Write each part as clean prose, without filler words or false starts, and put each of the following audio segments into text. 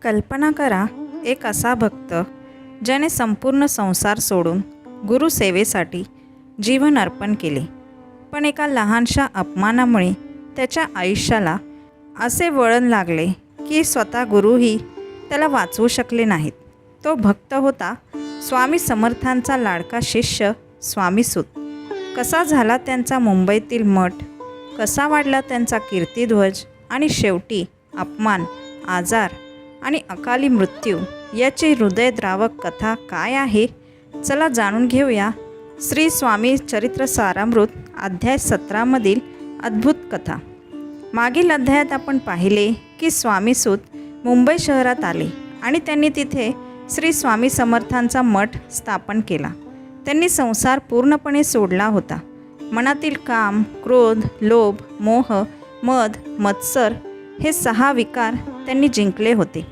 कल्पना करा, एक असा भक्त ज्याने संपूर्ण संसार सोडून गुरुसेवेसाठी जीवन अर्पण केले, पण एका लहानशा अपमानामुळे त्याच्या आयुष्याला असे वळण लागले की स्वतः गुरुही त्याला वाचवू शकले नाहीत. तो भक्त होता स्वामी समर्थांचा लाडका शिष्य स्वामीसूत. कसा झाला त्यांचा मुंबईतील मठ, कसा वाढला त्यांचा कीर्तिध्वज आणि शेवटी अपमान, आजार आणि अकाली मृत्यू याची हृदयद्रावक कथा काय आहे? चला जाणून घेऊया श्री स्वामी चरित्र सारामृत अध्याय 17 मधील अद्भुत कथा. मागील अध्यायात आपण पाहिले की स्वामीसूत मुंबई शहरात आले आणि त्यांनी तिथे श्री स्वामी समर्थांचा मठ स्थापन केला. त्यांनी संसार पूर्णपणे सोडला होता. मनातील काम, क्रोध, लोभ, मोह, मद, मत्सर हे 6 विकार त्यांनी जिंकले होते.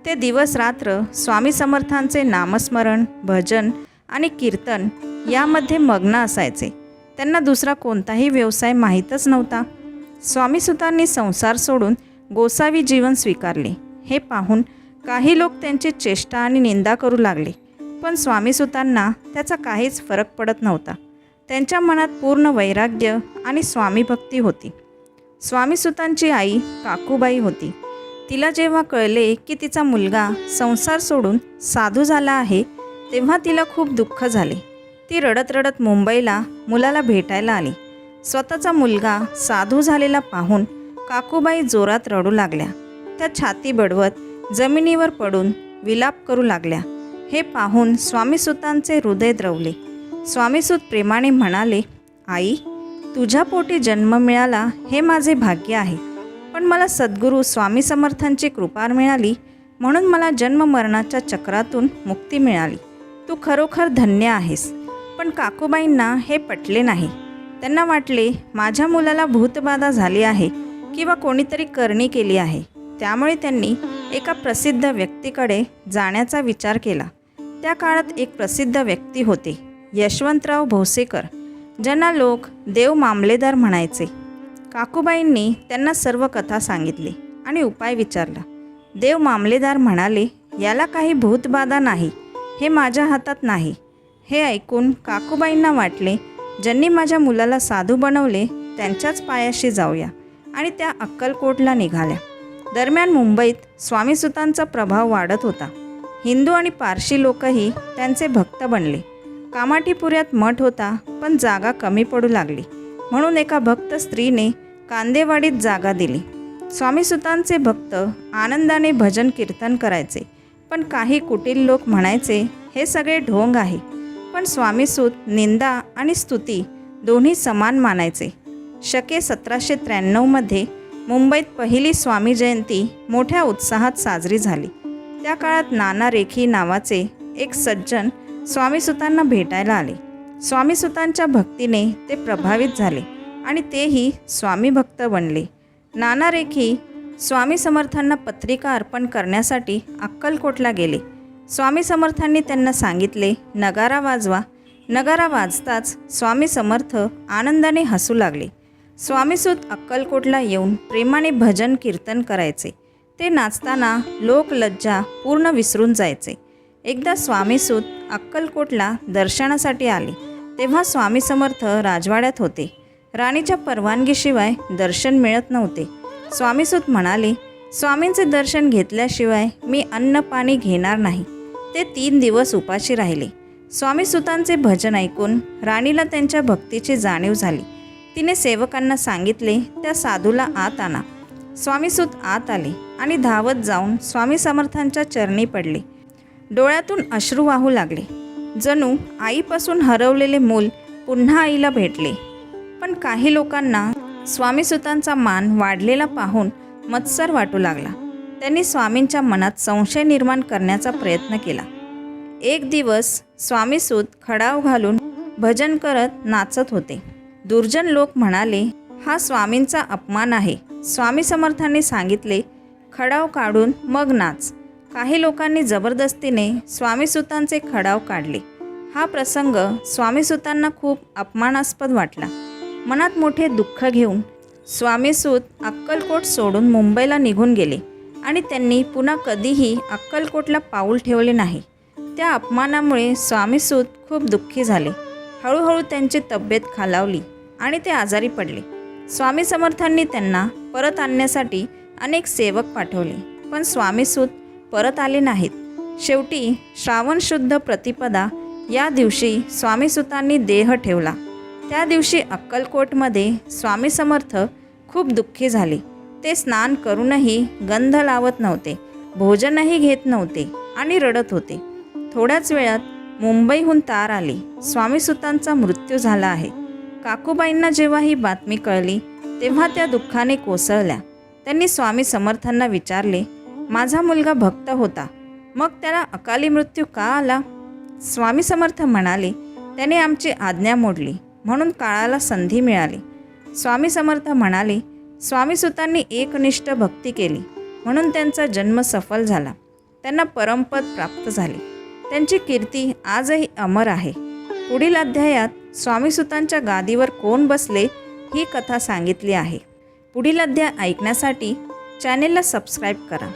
ते दिवस रात्र स्वामी समर्थांचे नामस्मरण, भजन आणि कीर्तन यामध्ये मग्न असायचे. त्यांना दुसरा कोणताही व्यवसाय माहीतच नव्हता. स्वामीसुतांनी संसार सोडून गोसावी जीवन स्वीकारले. हे पाहून काही लोक त्यांची चेष्टा आणि निंदा करू लागले, पण स्वामीसुतांना त्याचा काहीच फरक पडत नव्हता. त्यांच्या मनात पूर्ण वैराग्य आणि स्वामीभक्ती होती. स्वामीसुतांची आई काकूबाई होती. तिला जेव्हा कळले की तिचा मुलगा संसार सोडून साधू झाला आहे, तेव्हा तिला खूप दुःख झाले. ती रडत रडत मुंबईला मुलाला भेटायला आली. स्वतःचा मुलगा साधू झालेला पाहून काकूबाई जोरात रडू लागल्या. त्या छाती बडवत जमिनीवर पडून विलाप करू लागल्या. हे पाहून स्वामीसुतांचे हृदय द्रवले. स्वामीसूत प्रेमाने म्हणाले, आई, तुझ्या पोटी जन्म मिळाला हे माझे भाग्य आहे, पण मला सद्गुरू स्वामी समर्थांची कृपा मिळाली म्हणून मला जन्म मरणाच्या चक्रातून मुक्ती मिळाली. तू खरोखर धन्य आहेस. पण काकूबाईंना हे पटले नाही. त्यांना वाटले माझ्या मुलाला भूतबाधा झाली आहे किंवा कोणीतरी करणी केली आहे. त्यामुळे त्यांनी एका प्रसिद्ध व्यक्तीकडे जाण्याचा विचार केला. त्या काळात एक प्रसिद्ध व्यक्ती होते, यशवंतराव भोसेकर, ज्यांना लोक देव मामलेदार म्हणायचे. काकूबाईंनी त्यांना सर्व कथा सांगितली आणि उपाय विचारला. देव मामलेदार म्हणाले, याला काही भूतबाधा नाही, हे माझ्या हातात नाही. हे ऐकून काकूबाईंना वाटले, ज्यांनी माझ्या मुलाला साधू बनवले त्यांच्याच पायाशी जाऊया, आणि त्या अक्कलकोटला निघाल्या. दरम्यान मुंबईत स्वामीसुतांचा प्रभाव वाढत होता. हिंदू आणि पारशी लोकही त्यांचे भक्त बनले. कामाठीपुऱ्यात मठ होता, पण जागा कमी पडू लागली. म्हणून एका भक्त स्त्रीने कांदेवाडीत जागा दिली. स्वामीसुतांचे भक्त आनंदाने भजन कीर्तन करायचे, पण काही कुटील लोक म्हणायचे हे सगळे ढोंग आहे. पण स्वामीसूत निंदा आणि स्तुती दोन्ही समान मानायचे. शके 1793 मध्ये मुंबईत पहिली स्वामी जयंती मोठ्या उत्साहात साजरी झाली. त्या काळात नाना रेखी नावाचे एक सज्जन स्वामीसुतांना भेटायला आले. स्वामीसुतांच्या भक्तीने ते प्रभावित झाले आणि तेही स्वामी भक्त बनले. नाना रेखी स्वामी समर्थांना पत्रिका अर्पण करण्यासाठी अक्कलकोटला गेले. स्वामी समर्थांनी त्यांना सांगितले, नगारा वाजवा. नगारा वाजताच स्वामी समर्थ आनंदाने हसू लागले. स्वामीसूत अक्कलकोटला येऊन प्रेमाने भजन कीर्तन करायचे. ते नाचताना लोक लज्जा पूर्ण विसरून जायचे. एकदा स्वामीसूत अक्कलकोटला दर्शनासाठी आले, तेव्हा स्वामी समर्थ राजवाड्यात होते. राणीच्या परवानगीशिवाय दर्शन मिळत नव्हते. स्वामीसूत म्हणाले, स्वामींचे दर्शन घेतल्याशिवाय मी अन्न पाणी घेणार नाही. ते 3 दिवस उपाशी राहिले. स्वामीसुतांचे भजन ऐकून राणीला त्यांच्या भक्तीची जाणीव झाली. तिने सेवकांना सांगितले, त्या साधूला आत आणा. स्वामीसूत आत आले आणि धावत जाऊन स्वामी समर्थांच्या चरणी पडले. डोळ्यातून अश्रू वाहू लागले. जणू आईपासून हरवलेले मूल पुन्हा आईला भेटले. पण काही लोकांना स्वामीसुतांचा मान वाढलेला पाहून मत्सर वाटू लागला. त्यांनी स्वामींच्या मनात संशय निर्माण करण्याचा प्रयत्न केला. एक दिवस स्वामीसूत खडाव घालून भजन करत नाचत होते. दुर्जन लोक म्हणाले, हा स्वामींचा अपमान आहे. स्वामी समर्थांनी सांगितले, खडाव काढून मग नाच. काही लोकांनी जबरदस्तीने स्वामीसुतांचे खडाव काढले. हा प्रसंग स्वामीसुतांना खूप अपमानास्पद वाटला. मनात मोठे दुःख घेऊन स्वामीसूत अक्कलकोट सोडून मुंबईला निघून गेले. आणि त्यांनी पुन्हा कधीही अक्कलकोटला पाऊल ठेवले नाही. त्या अपमानामुळे स्वामीसूत खूप दुःखी झाले. हळूहळू त्यांची तब्येत खालावली आणि ते आजारी पडले. स्वामी समर्थांनी त्यांना परत आणण्यासाठी अनेक सेवक पाठवले, पण स्वामीसूत परत आले नाहीत. शेवटी श्रावण शुद्ध प्रतिपदा या दिवशी स्वामीसूतांनी देह ठेवला. त्या दिवशी अक्कलकोटमध्ये स्वामी समर्थ खूप दुःखी झाले. ते स्नान करूनही गंध लावत नव्हते, भोजनही घेत नव्हते आणि रडत होते. थोड्याच वेळात मुंबईहून तार आली, स्वामीसूतांचा मृत्यू झाला आहे. काकूबाईंना जेव्हा ही बातमी कळली तेव्हा त्या दुःखाने कोसळल्या. त्यांनी स्वामी समर्थांना विचारले, माझा मुलगा भक्त होता, मग त्याला अकाली मृत्यू का आला? स्वामी समर्थ म्हणाले, त्याने आमची आज्ञा मोडली म्हणून काळाला संधी मिळाली. स्वामी समर्थ म्हणाले, स्वामीसूतांनी एकनिष्ठ भक्ती केली म्हणून त्यांचा जन्म सफल झाला. त्यांना परमपद प्राप्त झाले. त्यांची कीर्ती आजही अमर आहे. पुढील अध्यायात स्वामीसूतांच्या गादीवर कोण बसले ही कथा सांगितली आहे. पुढील अध्याय ऐकण्यासाठी चॅनेलला सबस्क्राईब करा.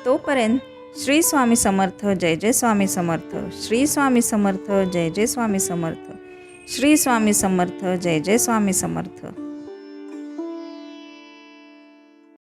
तोपर्यंत श्री स्वामी समर्थ, जय जय स्वामी समर्थ. श्री स्वामी समर्थ, जय जय स्वामी समर्थ. श्री स्वामी समर्थ, जय जय स्वामी समर्थ.